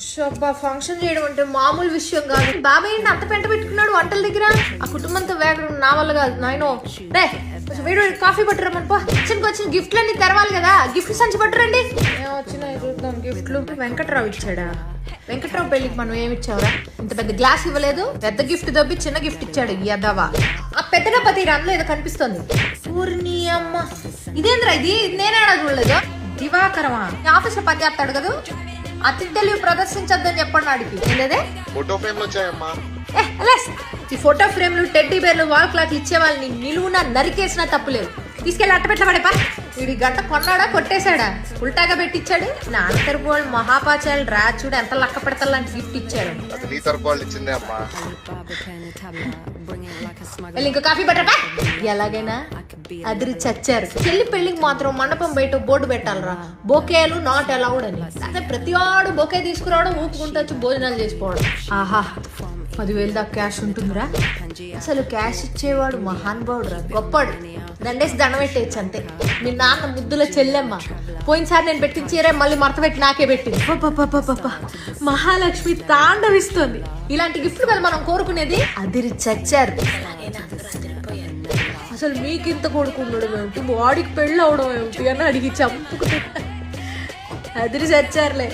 Function చేయడం అంటే మామూలు విషయం కాదు. బాబాయ్ అంత పెంట పెట్టుకున్నాడు వంటల దగ్గర. ఆ కుటుంబంతో వేగడం నా వల్ల కాదు నాయనో. రే కొంచెం వేడి కాఫీ పట్టురమ్మని పో. కిచెన్కి వచ్చిన గిఫ్ట్లు అన్ని తెరవాలి కదా. గిఫ్ట్ సంచి పట్టురండి. వచ్చినాయి చూద్దాం గిఫ్ట్లు. వెంకట్రావు ఇచ్చాడా? వెంకట్రావు పెళ్లికి మనం ఏమి ఇచ్చావురా? ఇంత పెద్ద గ్లాస్ ఇవ్వలేదు. పెద్ద గిఫ్ట్ దొబ్బి చిన్న గిఫ్ట్ ఇచ్చాడు. యదవా. ఆ పెద్ద డబ్బా తీరా అందులో ఏదో కనిపిస్తుంది. ఊరిని అమ్మ ఇదేంద్రా ఇది నేనేడా చూడలేదు. దివాకరమా ఆఫీస్ లో పని చేస్తాడు కదా. అతిథులు ప్రదర్శించొద్దని చెప్పండి అడిగి. లేదే ఫోటో ఫ్రేమ్లు వచ్చాయమ్మా. ఈ ఫోటో ఫ్రేమ్లు టెడ్డీ బేర్లు వాల్ క్లాక్లు ఇచ్చే వాళ్ళని నిలువున నరికేసినా తప్పులేదు. తీసుకెళ్ళి అట్టపెట్ల పడేపా. వీడి గంట కొన్నాడా కొట్టేశాడా? ఉల్టాగా పెట్టించాడు. నా అంతరపు వాళ్ళు మహాపాచాలు రాచుడు ఎంత లక్క పెడతా లాంటి గిఫ్ట్ ఇచ్చాడు. నీ తరపు వాళ్ళు ఇచ్చిందే అమ్మా. ఇంకా కాఫీ పట్టపా. ఎలాగైనా అదిరి చచ్చారు. చెల్లి పెళ్లికి మాత్రం మండపం బయట బోర్డు పెట్టాలరా, బొకేలు నాట్ అలౌడ్ అని. అదే ప్రతి వాడు బొకే తీసుకురావడం, ఊపుకుంటూ భోజనాలు చేసుకోవడం. ఆహా 10,000 దాకా క్యాష్ ఉంటుందిరా. అసలు క్యాష్ ఇచ్చేవాడు మహానుభావుడు రా, గొప్పడు. దండేసి దండ పెట్టేయచ్చు అంతే. మీ నాన్న ముద్దుల చెల్లెమ్మ పోయినసారి నేను పెట్టిన చీరే మళ్ళీ మడత పెట్టి నాకే పెట్టింది. మహాలక్ష్మి తాండవిస్తుంది. ఇలాంటి గిఫ్ట్ కదా మనం కోరుకునేది. అదిరి చచ్చారు. అసలు మీకింత కొడుకుండడం ఏమిటి, వాడికి పెళ్ళి అవడం ఏమిటి అని అడిగి చంపుకుంటా. అదిరి చచ్చారులే.